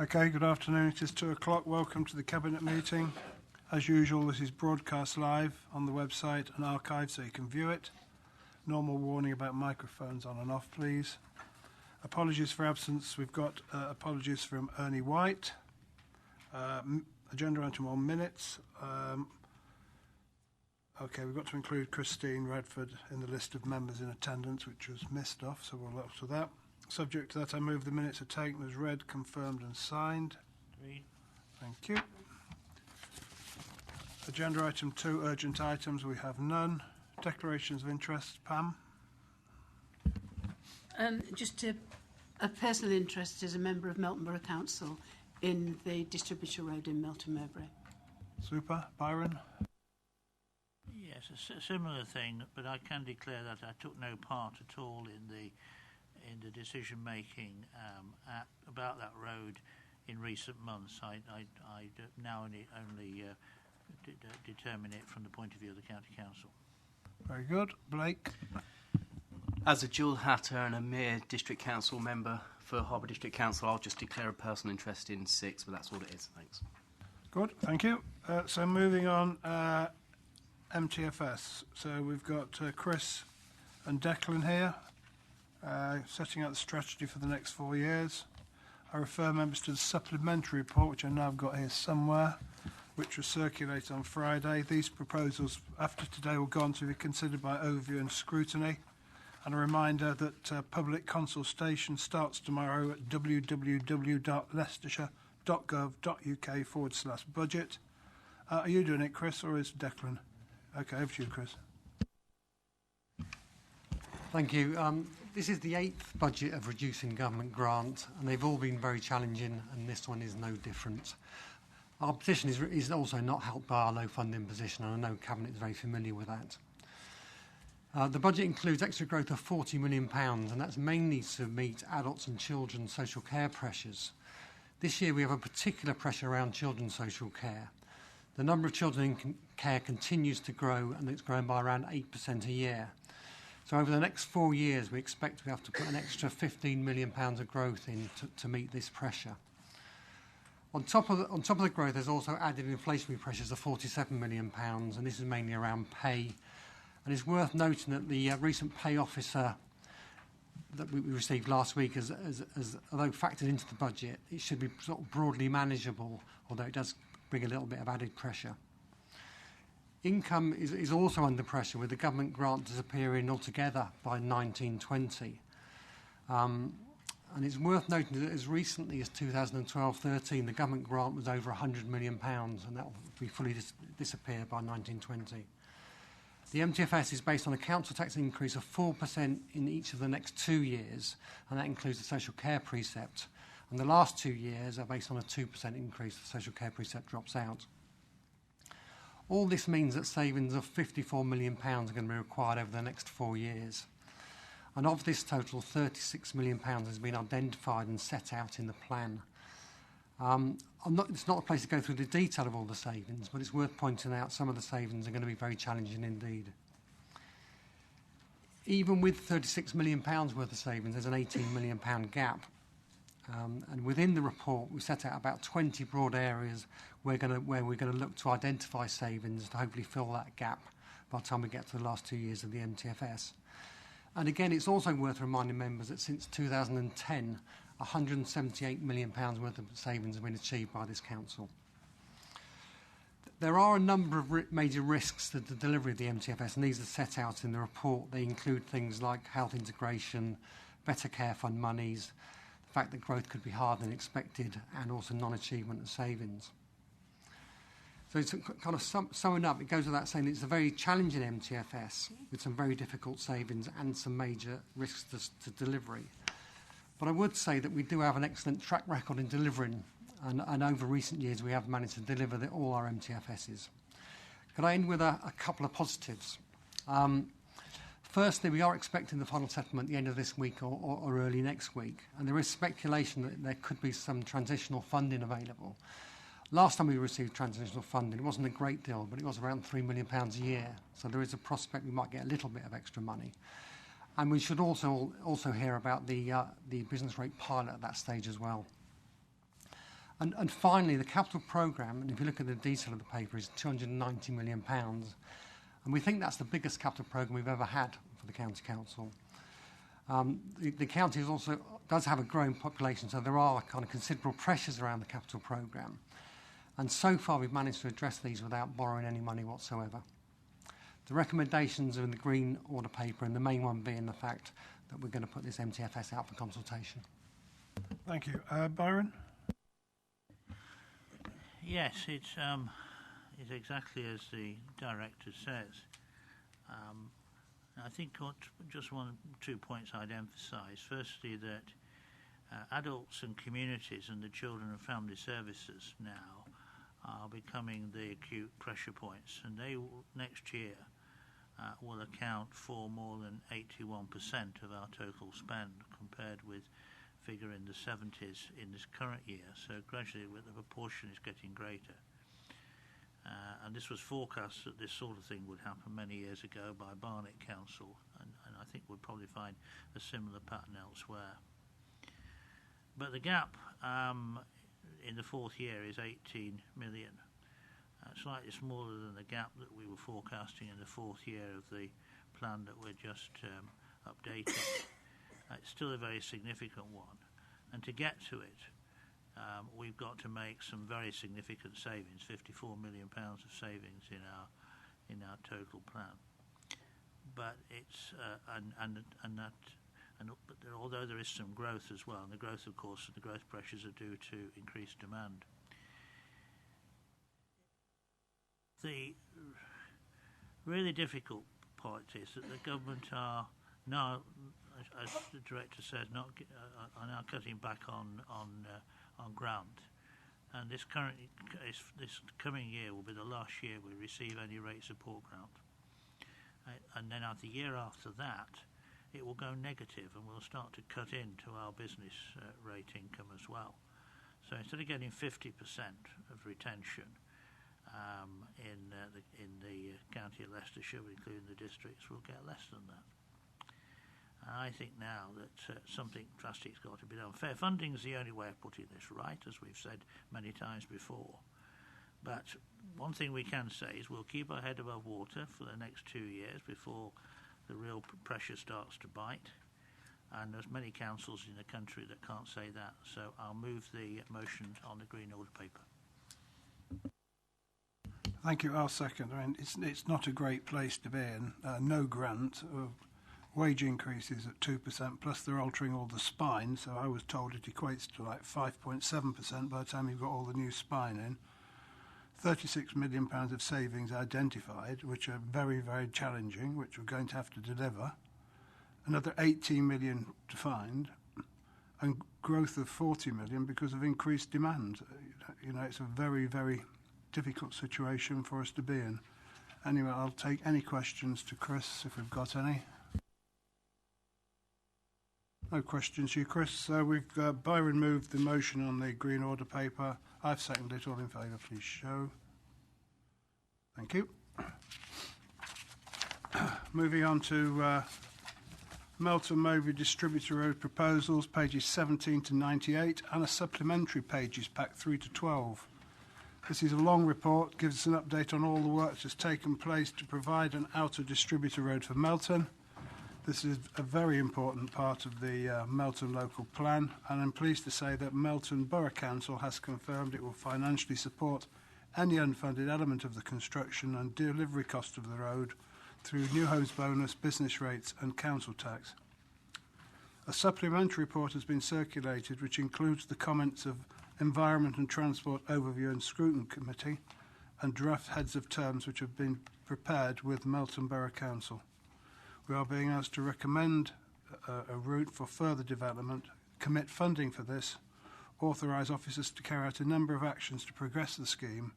Okay, good afternoon. It is 2 o'clock. Welcome to the Cabinet meeting. As usual, this is broadcast live on the website and archived so you can view it. Normal warning about microphones on and off, please. Apologies for absence. We've got apologies from Ernie White. Agenda item on minutes. Okay, we've got to include Christine Redford in the list of members in attendance, which was missed off, so we'll look to that. Subject to that, I move the minutes are taken as read, confirmed and signed. Agreed. Thank you. Agenda item 2, urgent items, we have none. Declarations of interest, Pam? Just a personal interest as a member of Melton Borough Council in the distributor road in Melton Mowbray. Super. Byron? Yes, a similar thing, but I can declare that I took no part at all in the decision making about that road in recent months. I now only determine it from the point of view of the County Council. Very good. Blake? As a dual hatter and a mere district council member for Harbour District Council, I'll just declare a personal interest in 6, but that's all it is. Thanks. Good, thank you. So moving on, MTFS. So we've got Chris and Declan here, setting out the strategy for the next 4 years. I refer members to the supplementary report, which I now have got here somewhere, which was circulated on Friday. These proposals, after today, will go on to be considered by overview and scrutiny. And a reminder that public consultation starts tomorrow at www.leicestershire.gov.uk/budget. Are you doing it, Chris, or is Declan? Okay, over to you, Chris. Thank you. This is the 8th budget of reducing government grant, and they've all been very challenging, and this one is no different. Our position is also not helped by our low funding position, and I know Cabinet is very familiar with that. The budget includes extra growth of £40 million, and that's mainly to meet adults and children's social care pressures. This year we have a particular pressure around children's social care. The number of children in care continues to grow, and it's growing by around 8% a year. So over the next 4 years, we expect we have to put an extra £15 million of growth in to meet this pressure. On top of the growth, there's also added inflationary pressures of £47 million, and this is mainly around pay. And it's worth noting that the recent pay officer that we received last week, although factored into the budget, it should be sort of broadly manageable, although it does bring a little bit of added pressure. Income is also under pressure, with the government grant disappearing altogether by 1920. And it's worth noting that as recently as 2012-13, the government grant was over £100 million, and that will be fully disappear by 1920. The MTFS is based on a council tax increase of 4% in each of the next 2 years, and that includes the social care precept. And the last 2 years are based on a 2% increase. The social care precept drops out. All this means that savings of £54 million are going to be required over the next 4 years. And of this total, £36 million has been identified and set out in the plan. It's not a place to go through the detail of all the savings, but it's worth pointing out some of the savings are going to be very challenging indeed. Even with £36 million worth of savings, there's an £18 million gap. And within the report, we set out about 20 broad areas where we're going to look to identify savings to hopefully fill that gap by the time we get to the last 2 years of the MTFS. And again, it's also worth reminding members that since 2010, £178 million worth of savings have been achieved by this council. There are a number of major risks to the delivery of the MTFS, and these are set out in the report. They include things like health integration, better care fund monies, the fact that growth could be harder than expected, and also non-achievement of savings. So it's kind of summing up, it goes without saying it's a very challenging MTFS with some very difficult savings and some major risks to delivery. But I would say that we do have an excellent track record in delivering, and over recent years we have managed to deliver all our MTFSs. Could I end with a couple of positives? Firstly, we are expecting the final settlement at the end of this week or early next week, and there is speculation that there could be some transitional funding available. Last time we received transitional funding, it wasn't a great deal, but it was around £3 million a year, so there is a prospect we might get a little bit of extra money. And we should also hear about the business rate pilot at that stage as well. And finally, the capital programme, and if you look at the detail of the paper, is £290 million. And we think that's the biggest capital programme we've ever had for the County Council. The county is also does have a growing population, so there are kind of considerable pressures around the capital programme. And so far, we've managed to address these without borrowing any money whatsoever. The recommendations are in the Green Order paper, and the main one being the fact that we're going to put this MTFS out for consultation. Thank you. Byron? Yes, it's exactly as the director says. I think just 1 or 2 points I'd emphasise. Firstly, that adults and communities and the children and family services now are becoming the acute pressure points, and they will, next year will account for more than 81% of our total spend, compared with figure in the 70s in this current year. So gradually the proportion is getting greater. And this was forecast that this sort of thing would happen many years ago by Barnet Council, and I think we'll probably find a similar pattern elsewhere. But the gap in the fourth year is 18 million. Slightly smaller than the gap that we were forecasting in the fourth year of the plan that we're just updating. It's still a very significant one, and to get to it, we've got to make some very significant savings. £54 million of savings in our total plan. But it's but although there is some growth as well, and the growth, of course, the growth pressures are due to increased demand. The really difficult part is that the government are now, as the director says, are now cutting back on grant, and this coming year will be the last year we receive any rate support grant, and then the year after that it will go negative, and we'll start to cut into our business rate income as well. So instead of getting 50% of retention in the county of Leicestershire, including the districts, we'll get less than that. And I think now that something drastic's got to be done. Fair funding is the only way of putting this right, as we've said many times before. But one thing we can say is we'll keep our head above water for the next 2 years before the real pressure starts to bite. And there's many councils in the country that can't say that. So I'll move the motion on the Green Order paper. Thank you. I'll second. I mean, it's not a great place to be in. No grant. Wage increases at 2%, plus they're altering all the spine, so I was told it equates to like 5.7% by the time you've got all the new spine in. £36 million of savings identified, which are very, very challenging, which we're going to have to deliver. Another 18 million to find, and growth of 40 million because of increased demand. You know, it's a very, very difficult situation for us to be in. Anyway, I'll take any questions to Chris if we've got any. No questions, you, Chris. So we've Byron moved the motion on the Green Order paper. I've seconded it. All in favour, please show. Thank you. Moving on to Melton Mowbray Distributor Road proposals, pages 17 to 98, and a supplementary pages, pack 3 to 12. This is a long report, gives us an update on all the work that's taken place to provide an outer distributor road for Melton. This is a very important part of the Melton local plan, and I'm pleased to say that Melton Borough Council has confirmed it will financially support any unfunded element of the construction and delivery cost of the road through new homes bonus, business rates and council tax. A supplementary report has been circulated which includes the comments of Environment and Transport Overview and Scrutiny Committee and draft heads of terms which have been prepared with Melton Borough Council. We are being asked to recommend a route for further development, commit funding for this, authorise officers to carry out a number of actions to progress the scheme,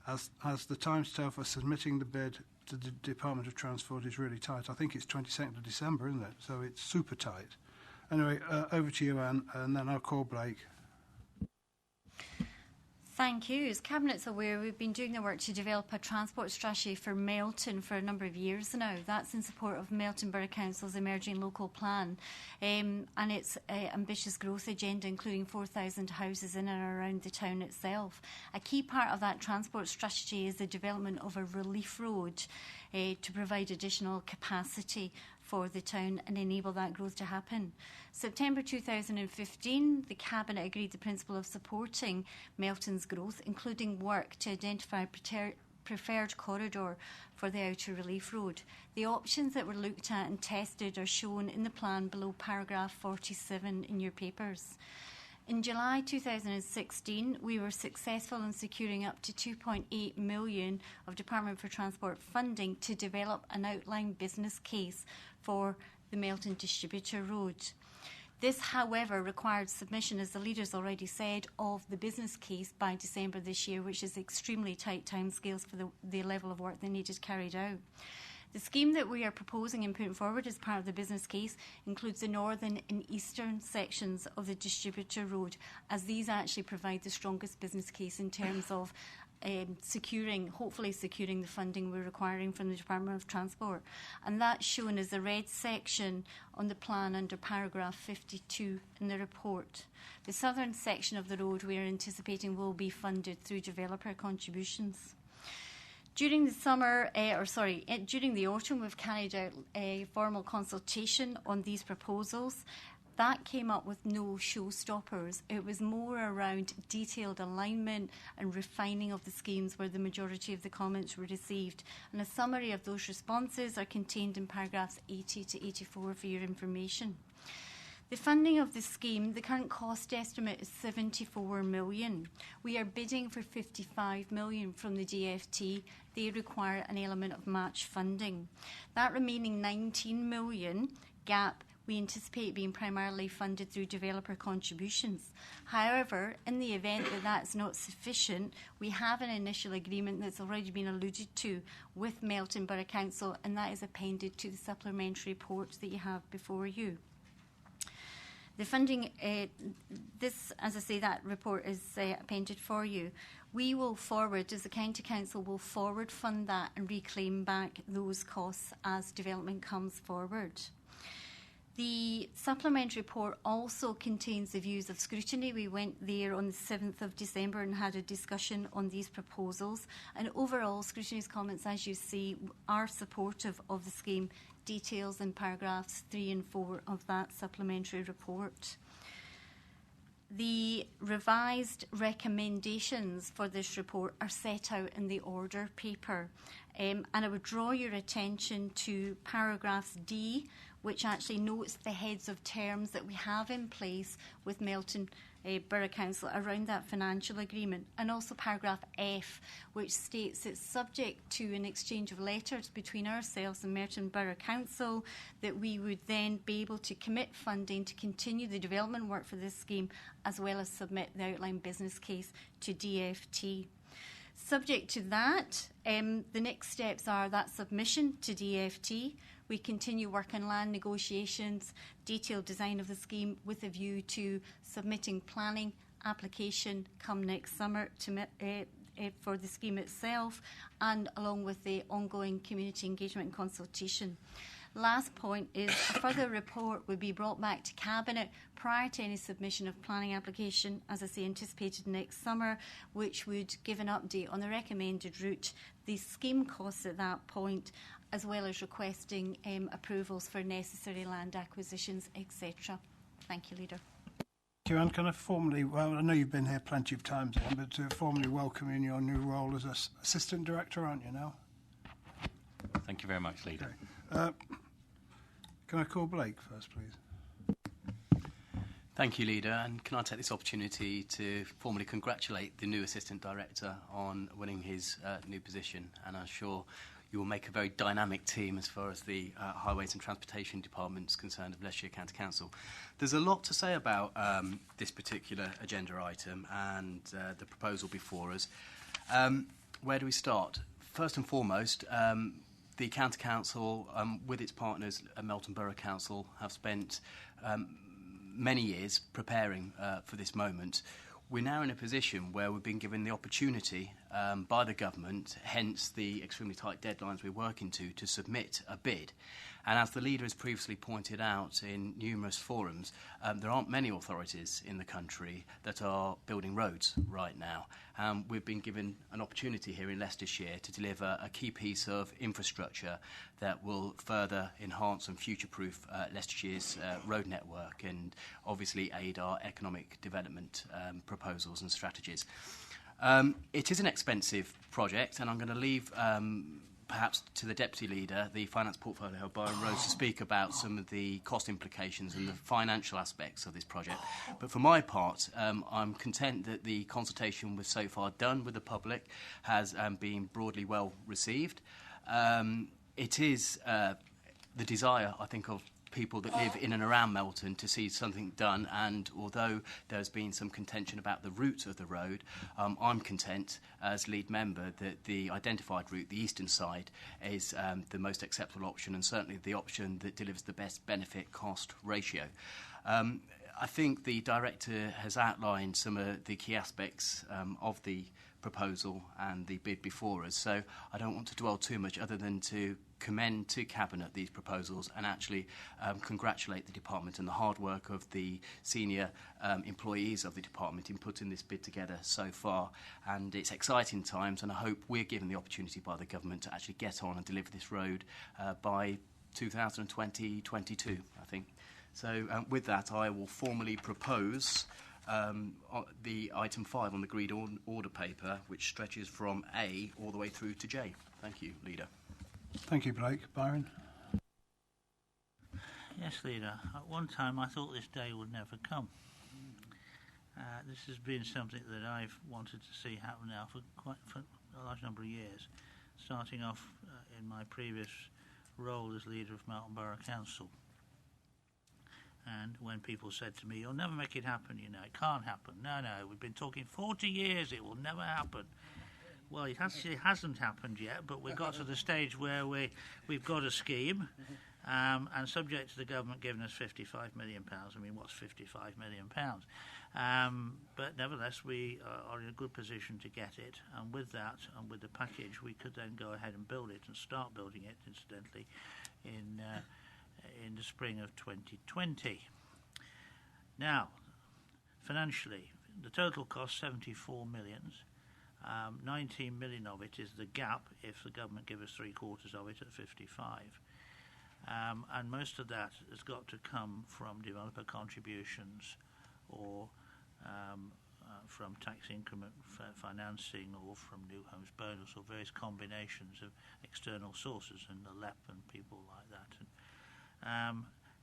as the timescale for submitting the bid to the Department of Transport is really tight. I think it's 22nd of December, isn't it? So it's super tight. Anyway, over to you, Anne, and then I'll call Blake. Thank you. As Cabinet's aware, we've been doing the work to develop a transport strategy for Melton for a number of years now. That's in support of Melton Borough Council's emerging local plan and its ambitious growth agenda, including 4,000 houses in and around the town itself. A key part of that transport strategy is the development of a relief road to provide additional capacity for the town and enable that growth to happen. September 2015, the Cabinet agreed the principle of supporting Melton's growth, including work to identify a preferred corridor for the outer relief road. The options that were looked at and tested are shown in the plan below paragraph 47 in your papers. In July 2016, we were successful in securing up to 2.8 million of Department for Transport funding to develop an outline business case for the Melton Distributor Road. This, however, required submission, as the leaders already said, of the business case by December this year, which is extremely tight timescales for the level of work that needed carried out. The scheme that we are proposing and putting forward as part of the business case includes the northern and eastern sections of the Distributor Road, as these actually provide the strongest business case in terms of hopefully securing the funding we're requiring from the Department of Transport. And that's shown as the red section on the plan under paragraph 52 in the report. The southern section of the road we are anticipating will be funded through developer contributions. During during the autumn, we've carried out a formal consultation on these proposals. That came up with no showstoppers. It was more around detailed alignment and refining of the schemes where the majority of the comments were received. And a summary of those responses are contained in paragraphs 80 to 84 for your information. The funding of the scheme, the current cost estimate is 74 million. We are bidding for 55 million from the DFT. They require an element of match funding. That remaining 19 million gap we anticipate being primarily funded through developer contributions. However, in the event that that's not sufficient, we have an initial agreement that's already been alluded to with Melton Borough Council, and that is appended to the supplementary report that you have before you. The funding, that report is appended for you. We will forward, as the County Council will forward fund that and reclaim back those costs as development comes forward. The supplementary report also contains the views of scrutiny. We went there on the 7th of December and had a discussion on these proposals. And overall, scrutiny's comments, as you see, are supportive of the scheme. Details in paragraphs 3 and 4 of that supplementary report. The revised recommendations for this report are set out in the order paper. And I would draw your attention to paragraphs D, which actually notes the heads of terms that we have in place with Melton Borough Council around that financial agreement, and also paragraph F, which states it's subject to an exchange of letters between ourselves and Melton Borough Council that we would then be able to commit funding to continue the development work for this scheme, as well as submit the outline business case to DFT. Subject to that, the next steps are that submission to DFT. We continue work on land negotiations, detailed design of the scheme with a view to submitting planning application come next summer for the scheme itself, and along with the ongoing community engagement and consultation. Last point is a further report would be brought back to Cabinet prior to any submission of planning application, as I say, anticipated next summer, which would give an update on the recommended route, the scheme costs at that point, as well as requesting approvals for necessary land acquisitions, etc. Thank you, Leader. Thank you, Anne. Can I formally, I know you've been here plenty of times, Anne, but to formally welcome you in your new role as Assistant Director, aren't you now? Thank you very much, Leader. Okay. Can I call Blake first, please? Thank you, Leader. And can I take this opportunity to formally congratulate the new Assistant Director on winning his new position, and I'm sure you will make a very dynamic team as far as the Highways and Transportation Department is concerned of Leicestershire County Council. There's a lot to say about this particular agenda item and the proposal before us. Where do we start? First and foremost, the County Council, with its partners at Melton Borough Council, have spent many years preparing for this moment. we're now in a position where we've been given the opportunity by the government, hence the extremely tight deadlines we're working to submit a bid. And as the leader has previously pointed out in numerous forums, there aren't many authorities in the country that are building roads right now. We've been given an opportunity here in Leicestershire to deliver a key piece of infrastructure that will further enhance and future-proof Leicestershire's road network and obviously aid our economic development proposals and strategies. It is an expensive project, and I'm going to leave perhaps to the Deputy Leader, the Finance Portfolio Head, Byron Rose, to speak about some of the cost implications and the financial aspects of this project. But for my part, I'm content that the consultation was so far done with the public has been broadly well received. It is the desire, I think, of people that live in and around Melton to see something done, and although there's been some contention about the route of the road, I'm content as lead member that the identified route, the eastern side, is the most acceptable option and certainly the option that delivers the best benefit-cost ratio. I think the Director has outlined some of the key aspects of the proposal and the bid before us, so I don't want to dwell too much other than to commend to Cabinet these proposals and actually congratulate the Department and the hard work of the senior employees of the Department in putting this bid together so far. And it's exciting times, and I hope we're given the opportunity by the Government to actually get on and deliver this road by 2020-22, I think. So with that, I will formally propose the item 5 on the agreed order paper, which stretches from A all the way through to J. Thank you, Leader. Thank you, Blake. Byron? Yes, Leader. At one time, I thought this day would never come. This has been something that I've wanted to see happen now for a large number of years, starting off in my previous role as leader of Melton Borough Council. And when people said to me, "You'll never make it happen, you know, it can't happen." No, we've been talking 40 years, it will never happen. Well, it actually hasn't happened yet, but we've got to the stage where we've got a scheme, and subject to the government giving us £55 million. I mean, what's £55 million? But nevertheless, we are in a good position to get it, and with that, and with the package, we could then go ahead and build it and start building it, incidentally, in the spring of 2020. Now, financially, the total cost 74 million. 19 million of it is the gap if the government give us 3/4 of it at 55. And most of that has got to come from developer contributions or from tax increment financing or from New Homes Bonus or various combinations of external sources and the LEP and people like that.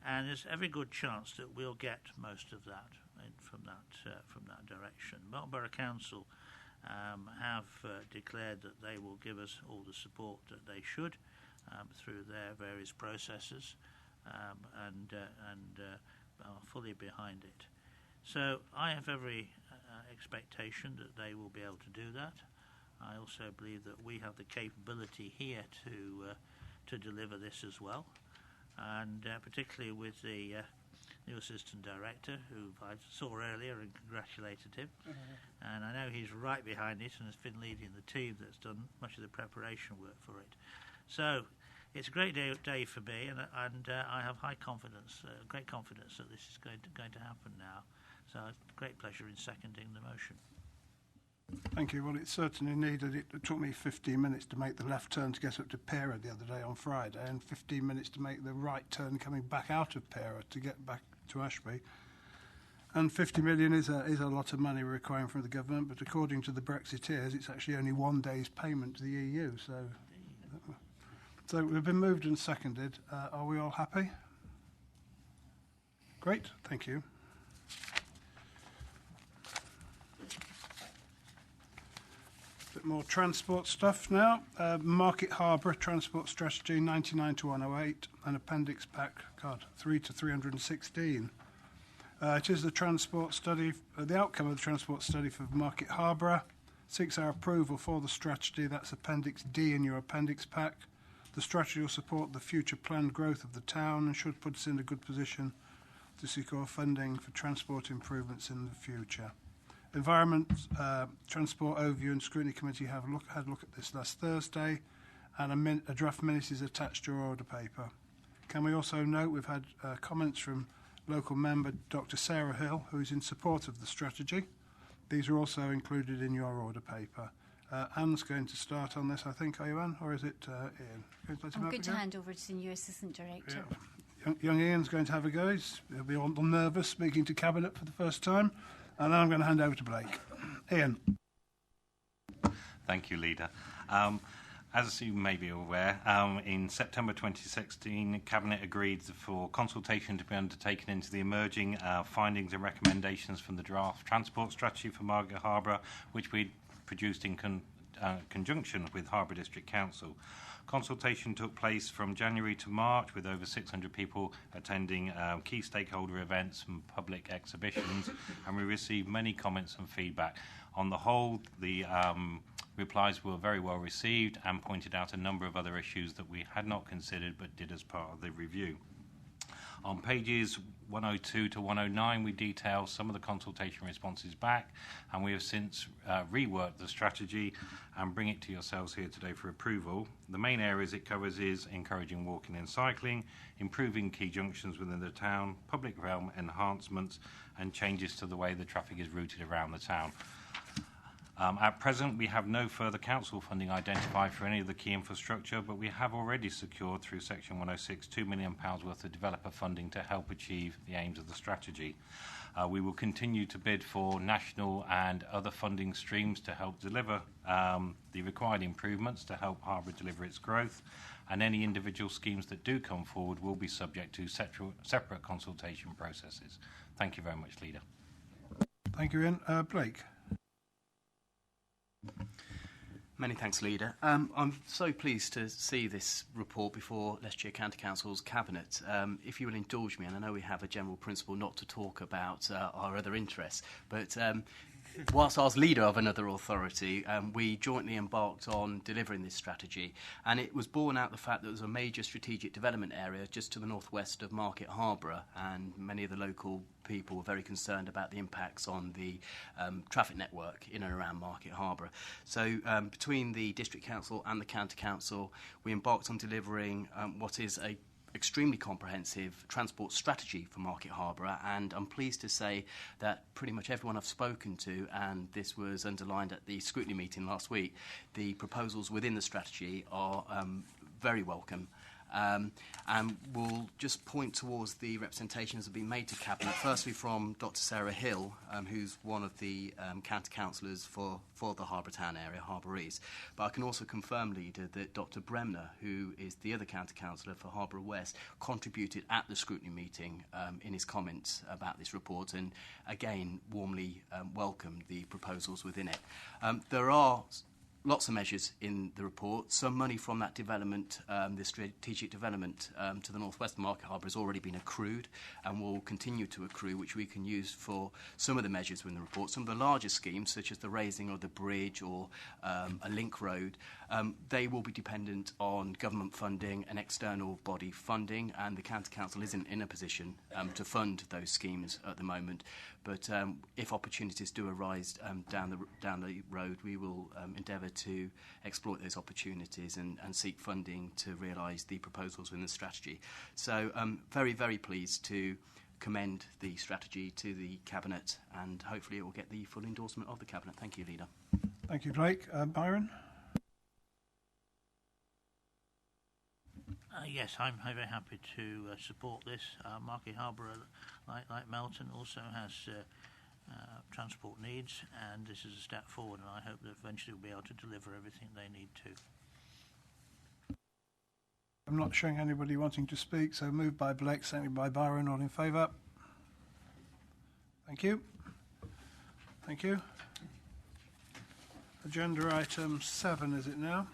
And there's every good chance that we'll get most of that from that direction. Melton Borough Council have declared that they will give us all the support that they should through their various processes and are fully behind it. So I have every expectation that they will be able to do that. I also believe that we have the capability here to deliver this as well, and particularly with the new Assistant Director, who I saw earlier and congratulated him. And I know he's right behind it and has been leading the team that's done much of the preparation work for it. So it's a great day for me, and I have great confidence that this is going to happen now. So it's a great pleasure in seconding the motion. Thank you. Well, it certainly needed. It took me 15 minutes to make the left turn to get up to Pera the other day on Friday, and 15 minutes to make the right turn coming back out of Pera to get back to Ashby. And 50 million is a lot of money we're requiring from the government, but according to the Brexiteers, it's actually only one day's payment to the EU. So we've been moved and seconded. Are we all happy? Great. Thank you. Bit more transport stuff now. Market Harbour Transport Strategy 99 to 108 and Appendix Pack 3 to 316. It is the transport study, the outcome of the transport study for Market Harbour. Seeks our approval for the strategy. That's Appendix D in your Appendix Pack. The strategy will support the future planned growth of the town and should put us in a good position to secure funding for transport improvements in the future. Environment, Transport Overview and Scrutiny Committee had a look at this last Thursday, and a draft minutes is attached to your order paper. Can we also note we've had comments from local member Dr. Sarah Hill, who is in support of the strategy. These are also included in your order paper. Anne's going to start on this, I think. Are you, Anne, or is it Ian? I'm going to hand over to the new Assistant Director. Yeah. Young Ian's going to have a go. He'll be a little nervous speaking to Cabinet for the first time. And then I'm going to hand over to Blake. Ian. Thank you, Leader. As you may be aware, in September 2016, Cabinet agreed for consultation to be undertaken into the emerging findings and recommendations from the draft transport strategy for Margate Harbour, which we produced in conjunction with Harbour District Council. Consultation took place from January to March, with over 600 people attending key stakeholder events and public exhibitions, and we received many comments and feedback. On the whole, the replies were very well received and pointed out a number of other issues that we had not considered but did as part of the review. On pages 102 to 109, we detail some of the consultation responses back, and we have since reworked the strategy and bring it to yourselves here today for approval. The main areas it covers is encouraging walking and cycling, improving key junctions within the town, public realm enhancements, and changes to the way the traffic is routed around the town. At present, we have no further council funding identified for any of the key infrastructure, but we have already secured through Section 106 £2 million worth of developer funding to help achieve the aims of the strategy. We will continue to bid for national and other funding streams to help deliver the required improvements to help Harbour deliver its growth, and any individual schemes that do come forward will be subject to separate consultation processes. Thank you very much, Leader. Thank you, Ian. Blake. Many thanks, Leader. I'm so pleased to see this report before Leicestershire County Council's Cabinet. If you will indulge me, and I know we have a general principle not to talk about our other interests, but whilst I was leader of another authority, we jointly embarked on delivering this strategy, and it was borne out the fact that there was a major strategic development area just to the northwest of Market Harbour, and many of the local people were very concerned about the impacts on the traffic network in and around Market Harbour. So between the District Council and the County Council, we embarked on delivering what is a extremely comprehensive transport strategy for Market Harbour, and I'm pleased to say that pretty much everyone I've spoken to, and this was underlined at the scrutiny meeting last week, the proposals within the strategy are very welcome. And we'll just point towards the representations that have been made to Cabinet, firstly from Dr. Sarah Hill, who's one of the county councillors for the Harbour Town area, Harbour East. But I can also confirm, Leader, that Dr. Bremner, who is the other county councillor for Harbour West, contributed at the scrutiny meeting in his comments about this report, and again warmly welcomed the proposals within it. There are lots of measures in the report. Some money from that development, the strategic development to the northwest of Market Harbour, has already been accrued and will continue to accrue, which we can use for some of the measures within the report. Some of the larger schemes, such as the raising of the bridge or a link road, they will be dependent on government funding and external body funding, and the County Council isn't in a position to fund those schemes at the moment. But if opportunities do arise down the road, we will endeavour to exploit those opportunities and seek funding to realise the proposals within the strategy. So very, very pleased to commend the strategy to the Cabinet, and hopefully it will get the full endorsement of the Cabinet. Thank you, Leader. Thank you, Blake. Byron? Yes, I'm very happy to support this. Market Harbour, like Melton, also has transport needs, and this is a step forward, and I hope that eventually we'll be able to deliver everything they need to. I'm not showing anybody wanting to speak, so moved by Blake, seconded by Byron. All in favour? Thank you. Thank you. Agenda item 7, is it now?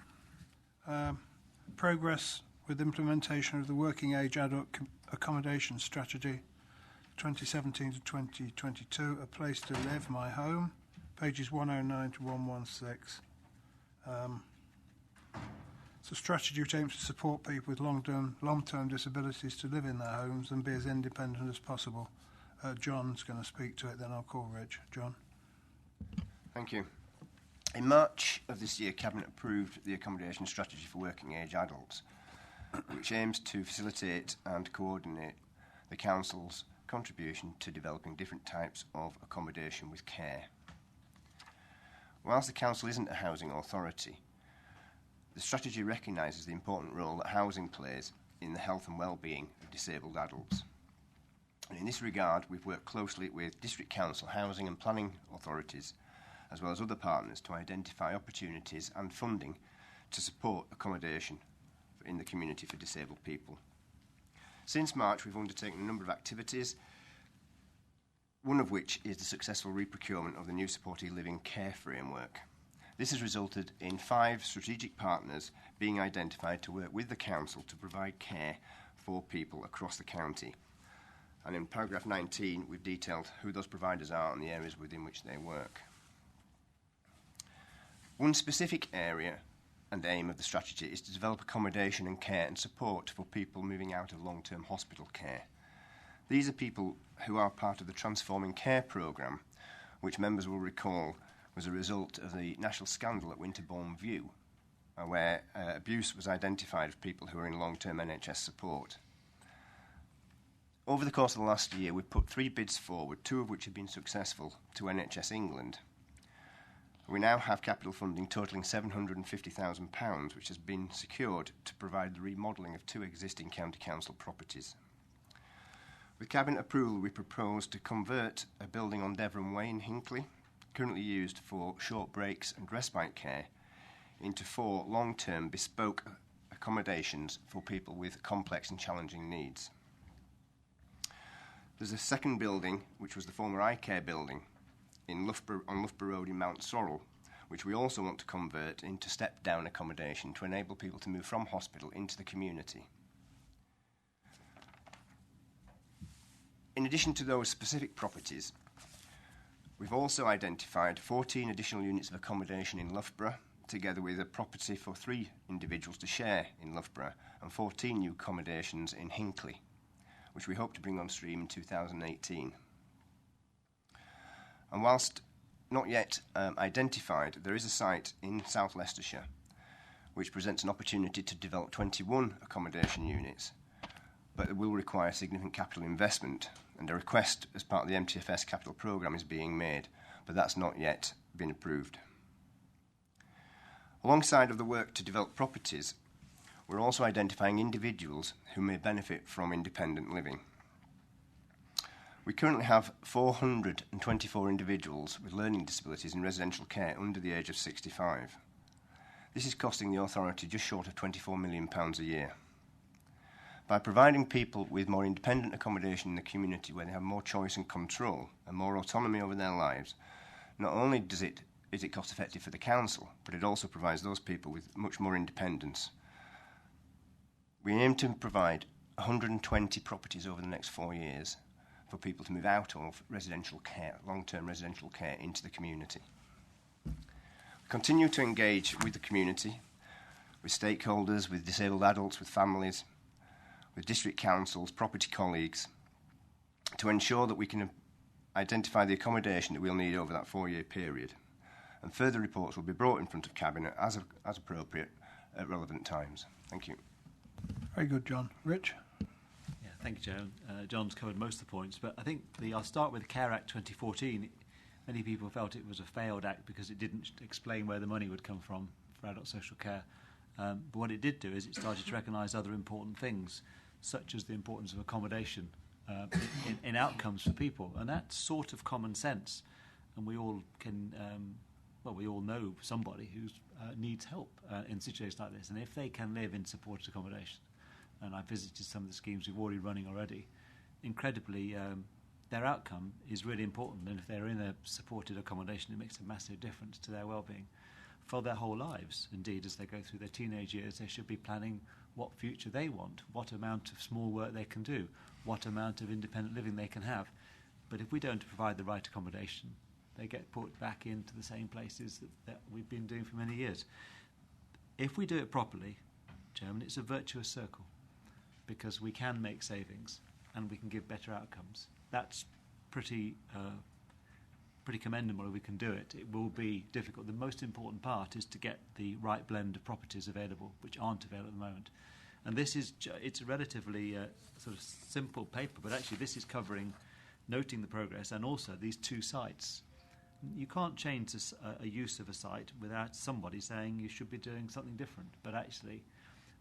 Progress with implementation of the Working Age Adult Accommodation Strategy 2017 to 2022, A Place to Live, My Home, pages 109 to 116. It's a strategy which aims to support people with long-term disabilities to live in their homes and be as independent as possible. John's going to speak to it, then I'll call Rich. John. Thank you. In March of this year, Cabinet approved the accommodation strategy for working age adults, which aims to facilitate and coordinate the Council's contribution to developing different types of accommodation with care. Whilst the Council isn't a housing authority, the strategy recognises the important role that housing plays in the health and well-being of disabled adults. And in this regard, we've worked closely with District Council, housing and planning authorities, as well as other partners, to identify opportunities and funding to support accommodation in the community for disabled people. Since March, we've undertaken a number of activities, one of which is the successful reprocurement of the new supported living care framework. This has resulted in 5 strategic partners being identified to work with the Council to provide care for people across the county. And in paragraph 19, we've detailed who those providers are and the areas within which they work. One specific area and aim of the strategy is to develop accommodation and care and support for people moving out of long-term hospital care. These are people who are part of the Transforming Care programme, which members will recall was a result of the national scandal at Winterbourne View, where abuse was identified of people who are in long-term NHS support. Over the course of the last year, we've put 3 bids forward, 2 of which have been successful, to NHS England. We now have capital funding totalling £750,000, which has been secured to provide the remodelling of 2 existing county council properties. With Cabinet approval, we propose to convert a building on Devon Way in Hinckley, currently used for short breaks and respite care, into 4 long-term bespoke accommodations for people with complex and challenging needs. There's a second building, which was the former iCare building, on Loughborough Road in Mount Sorrel, which we also want to convert into step-down accommodation to enable people to move from hospital into the community. In addition to those specific properties, we've also identified 14 additional units of accommodation in Loughborough, together with a property for 3 individuals to share in Loughborough, and 14 new accommodations in Hinckley, which we hope to bring on stream in 2018. And whilst not yet identified, there is a site in South Leicestershire which presents an opportunity to develop 21 accommodation units, but it will require significant capital investment, and a request as part of the MTFS capital programme is being made, but that's not yet been approved. Alongside of the work to develop properties, we're also identifying individuals who may benefit from independent living. We currently have 424 individuals with learning disabilities in residential care under the age of 65. This is costing the authority just short of £24 million a year. By providing people with more independent accommodation in the community where they have more choice and control and more autonomy over their lives, not only is it cost effective for the council, but it also provides those people with much more independence. We aim to provide 120 properties over the next 4 years for people to move out of residential care, long-term residential care, into the community. We continue to engage with the community, with stakeholders, with disabled adults, with families, with district councils, property colleagues, to ensure that we can identify the accommodation that we'll need over that 4-year period. And further reports will be brought in front of Cabinet as appropriate at relevant times. Thank you. Very good, John. Rich? Yeah, thank you, Joe. John's covered most of the points, but I think I'll start with the Care Act 2014. Many people felt it was a failed act because it didn't explain where the money would come from for adult social care. But what it did do is it started to recognise other important things, such as the importance of accommodation in outcomes for people. And that's sort of common sense. And we all can, we all know somebody who needs help in situations like this. And if they can live in supported accommodation, and I've visited some of the schemes we've already running already, incredibly, their outcome is really important. And if they're in a supported accommodation, it makes a massive difference to their well-being for their whole lives. Indeed, as they go through their teenage years, they should be planning what future they want, what amount of small work they can do, what amount of independent living they can have. But if we don't provide the right accommodation, they get put back into the same places that we've been doing for many years. If we do it properly, Chairman, it's a virtuous circle, because we can make savings and we can give better outcomes. That's pretty pretty commendable if we can do it. It will be difficult. The most important part is to get the right blend of properties available, which aren't available at the moment. And this is, it's a relatively sort of simple paper, but actually this is covering noting the progress and also these 2 sites. You can't change a use of a site without somebody saying you should be doing something different. But actually,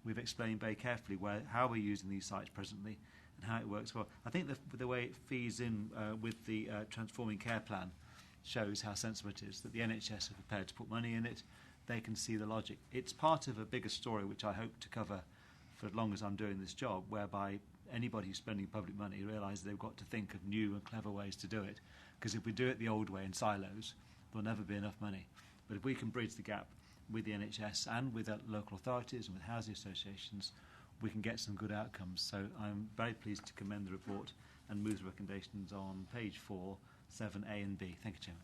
we've explained very carefully how we're using these sites presently and how it works well. I think the way it feeds in with the Transforming Care Plan shows how sensible it is, that the NHS are prepared to put money in it. They can see the logic. It's part of a bigger story which I hope to cover for as long as I'm doing this job, whereby anybody who's spending public money realises they've got to think of new and clever ways to do it. Because if we do it the old way in silos, there'll never be enough money. But if we can bridge the gap with the NHS and with local authorities and with housing associations, we can get some good outcomes. So I'm very pleased to commend the report and move the recommendations on page 4, 7A and B. Thank you, Chairman.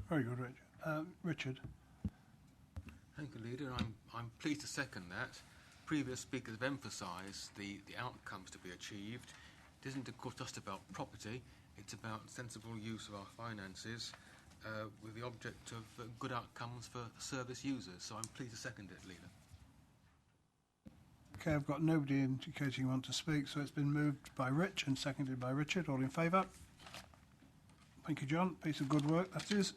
Very good, Richard. Richard. Thank you, Leader. I'm pleased to second that. Previous speakers have emphasised the outcomes to be achieved. It isn't, of course, just about property. It's about sensible use of our finances with the object of good outcomes for service users. So I'm pleased to second it, Leader. Okay, I've got nobody indicating you want to speak, so it's been moved by Rich and seconded by Richard. All in favour? Thank you, John. Piece of good work, that is.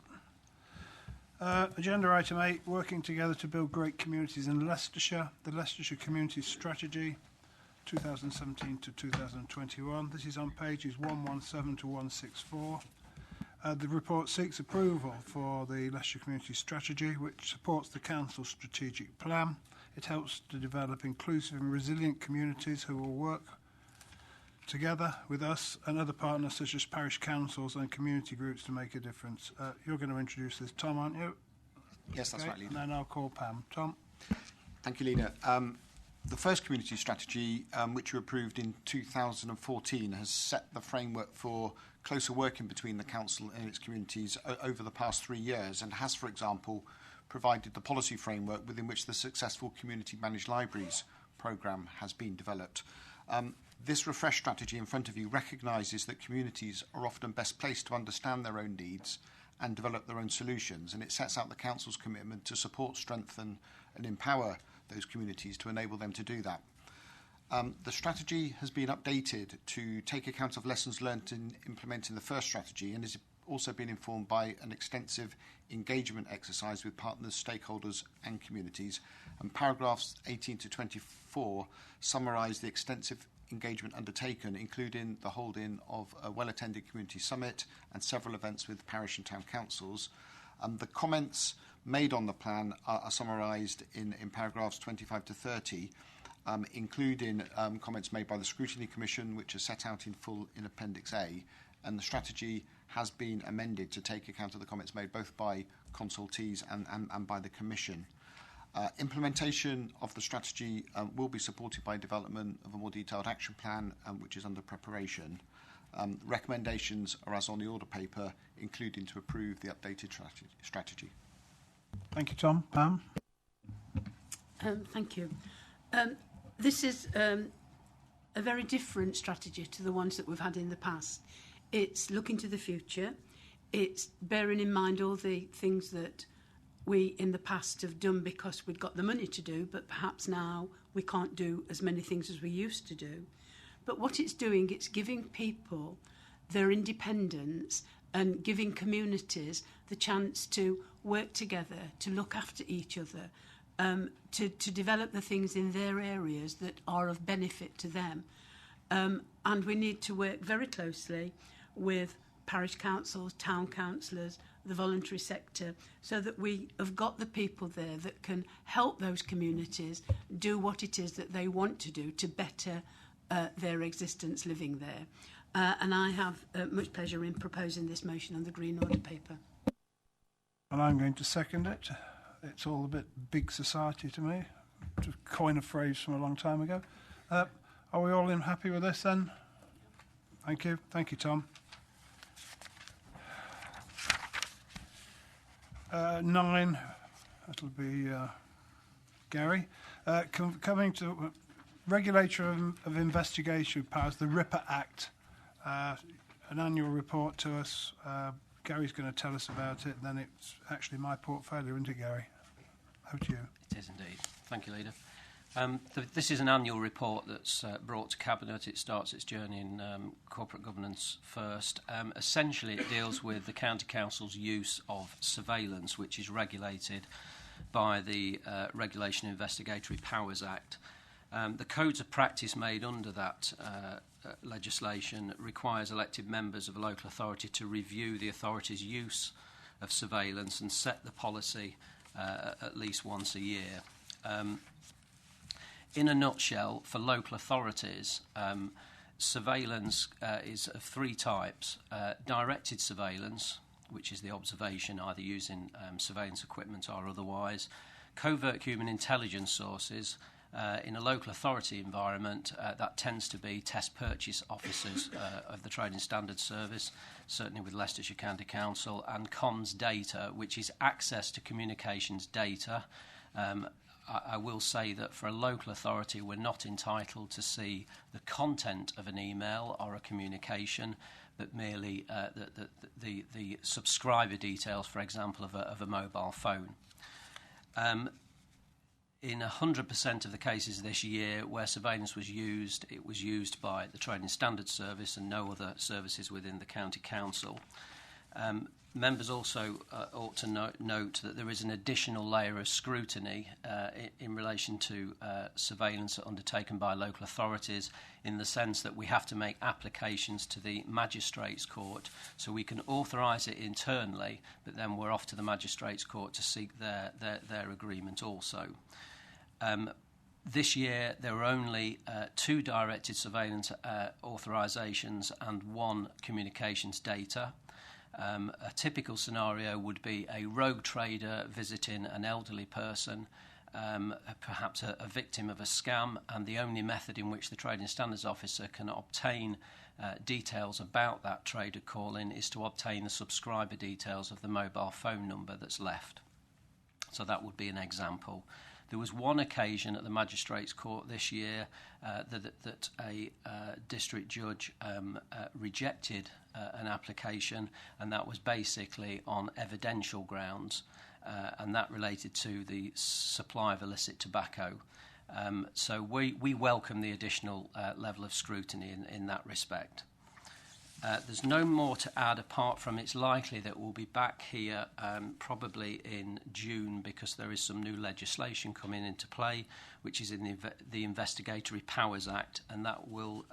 Agenda item 8, working together to build great communities in Leicestershire. The Leicestershire Community Strategy 2017 to 2021. This is on pages 117 to 164. The report seeks approval for the Leicestershire Community Strategy, which supports the Council's strategic plan. It helps to develop inclusive and resilient communities who will work together with us and other partners such as parish councils and community groups to make a difference. You're going to introduce this, Tom, aren't you? Yes, that's right, Leader. And then I'll call Pam. Tom? Thank you, Leader. The first community strategy, which you approved in 2014, has set the framework for closer working between the council and its communities over the past 3 years, and has, for example, provided the policy framework within which the successful Community Managed Libraries programme has been developed. This refreshed strategy in front of you recognises that communities are often best placed to understand their own needs and develop their own solutions, and it sets out the Council's commitment to support, strengthen and empower those communities to enable them to do that. The strategy has been updated to take account of lessons learned in implementing the first strategy and has also been informed by an extensive engagement exercise with partners, stakeholders and communities. And paragraphs 18 to 24 summarise the extensive engagement undertaken, including the holding of a well-attended community summit and several events with parish and town councils. The comments made on the plan are summarised in paragraphs 25 to 30, including comments made by the Scrutiny Commission, which are set out in full in Appendix A, and the strategy has been amended to take account of the comments made both by consultees and by the Commission. Implementation of the strategy will be supported by development of a more detailed action plan, which is under preparation. Recommendations are as on the order paper, including to approve the updated strategy. Thank you, Tom. Pam? Thank you. This is a very different strategy to the ones that we've had in the past. It's looking to the future. It's bearing in mind all the things that we in the past have done because we'd got the money to do, but perhaps now we can't do as many things as we used to do. But what it's doing, it's giving people their independence and giving communities the chance to work together, to look after each other, to develop the things in their areas that are of benefit to them. And we need to work very closely with parish councils, town councillors, the voluntary sector, so that we have got the people there that can help those communities do what it is that they want to do to better their existence living there. And I have much pleasure in proposing this motion on the Green Order paper. And I'm going to second it. It's all a bit big society to me, to coin a phrase from a long time ago. Are we all happy with this then? Thank you. Thank you, Tom. 9, that'll be Gary. Coming to Regulator of Investigation Powers, the RIPA Act, an annual report to us Gary's going to tell us about it, then it's actually my portfolio, isn't it, Gary? Over to you. It is indeed. Thank you, Leader. This is an annual report that's brought to Cabinet. It starts its journey in corporate governance first. Essentially, it deals with the County Council's use of surveillance, which is regulated by the Regulation of Investigatory Powers Act. The codes of practice made under that legislation requires elected members of a local authority to review the authority's use of surveillance and set the policy at least once a year. In a nutshell, for local authorities, surveillance is of three types. Directed surveillance, which is the observation either using surveillance equipment or otherwise. Covert human intelligence sources. In a local authority environment, that tends to be test purchase officers of the Trading Standards Service, certainly with Leicestershire County Council, and comms data, which is access to communications data. I will say that for a local authority, we're not entitled to see the content of an email or a communication, but merely the subscriber details, for example, of a mobile phone. In 100% of the cases this year where surveillance was used, it was used by the Trading Standards Service and no other services within the County Council. Members also ought to note that there is an additional layer of scrutiny in relation to surveillance undertaken by local authorities, in the sense that we have to make applications to the Magistrates' Court. So we can authorise it internally, but then we're off to the Magistrates' Court to seek their agreement also. This year, there were only 2 directed surveillance authorisations and 1 communications data. A typical scenario would be a rogue trader visiting an elderly person, perhaps a victim of a scam, and the only method in which the Trading Standards Officer can obtain details about that trader call-in is to obtain the subscriber details of the mobile phone number that's left. So that would be an example. There was one occasion at the Magistrates' Court this year that a district judge rejected an application, and that was basically on evidential grounds, and that related to the supply of illicit tobacco. So we welcome the additional level of scrutiny in that respect. There's no more to add apart from it's likely that we'll be back here probably in June, because there is some new legislation coming into play, which is in the Investigatory Powers Act, and that will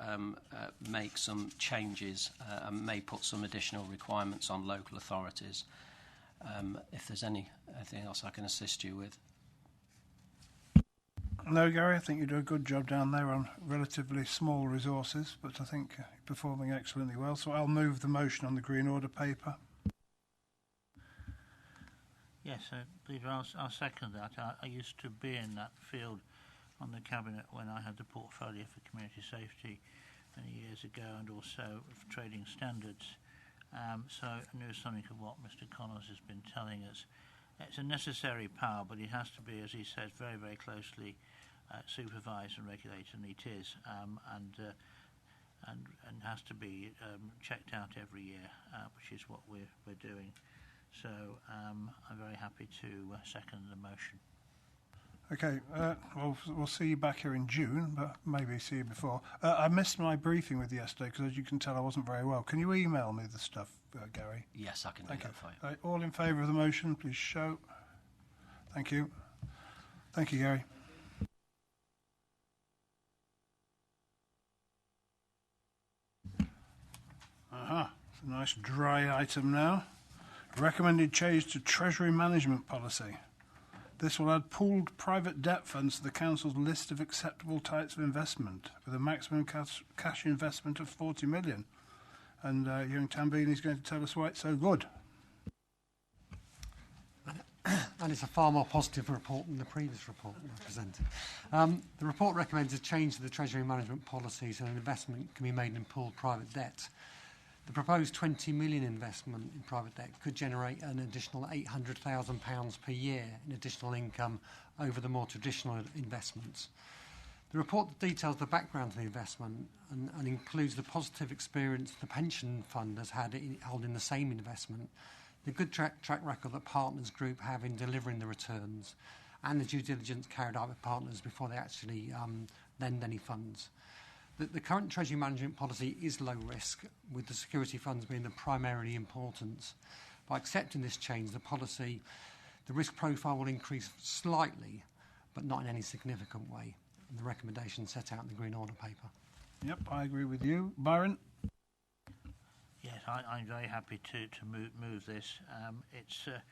make some changes and may put some additional requirements on local authorities. If there's anything else I can assist you with. No, Gary, I think you do a good job down there on relatively small resources, but I think you're performing excellently well. So I'll move the motion on the Green Order paper. Yes, Peter, I'll second that. I used to be in that field on the Cabinet when I had the portfolio for community safety many years ago, and also for trading standards. So I knew something of what Mr. Connors has been telling us. It's a necessary power, but it has to be, as he says, very, very closely supervised and regulated, and it is, and has to be checked out every year, which is what we're doing. So I'm very happy to second the motion. Okay, we'll see you back here in June, but maybe see you before. I missed my briefing with you yesterday because, as you can tell, I wasn't very well. Can you email me the stuff, Gary? Yes, I can do that for you. All in favour of the motion, please show. Thank you. Thank you, Gary. It's a nice dry item now. Recommended change to Treasury Management Policy. This will add pooled private debt funds to the Council's list of acceptable types of investment, with a maximum cash investment of 40 million. And young Tambini is going to tell us why it's so good. And it's a far more positive report than the previous report we presented. The report recommends a change to the Treasury Management Policy so an investment can be made in pooled private debt. The proposed 20 million investment in private debt could generate an additional £800,000 per year in additional income over the more traditional investments. The report details the background to the investment and includes the positive experience the pension fund has had held in the same investment, the good track record that Partners Group have in delivering the returns, and the due diligence carried out with partners before they actually lend any funds. The current Treasury management policy is low risk, with the security funds being the primarily important. By accepting this change, the risk profile will increase slightly, but not in any significant way. And the recommendations set out in the Green Order paper. Yep, I agree with you. Byron? Yes, I'm very happy to move this. It's a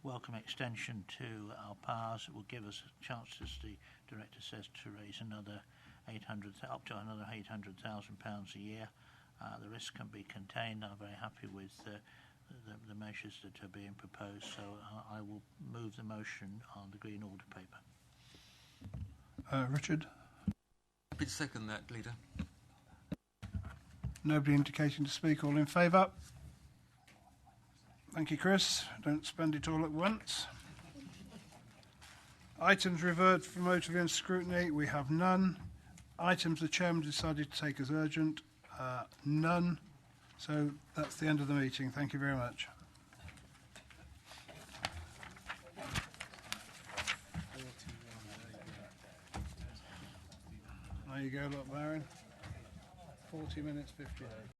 welcome extension to our powers. It will give us a chance, as the Director says, to raise up to another £800,000 a year. The risk can be contained. I'm very happy with the measures that are being proposed, so I will move the motion on the Green Order paper. Richard? Happy to second that, Leader. Nobody indicating to speak. All in favour? Thank you, Chris. Don't spend it all at once. Items revert for motor vehicle scrutiny. We have none. Items the Chairman decided to take as urgent. None. So that's the end of the meeting. Thank you very much. There you go, look, Baron. 40 minutes, 58.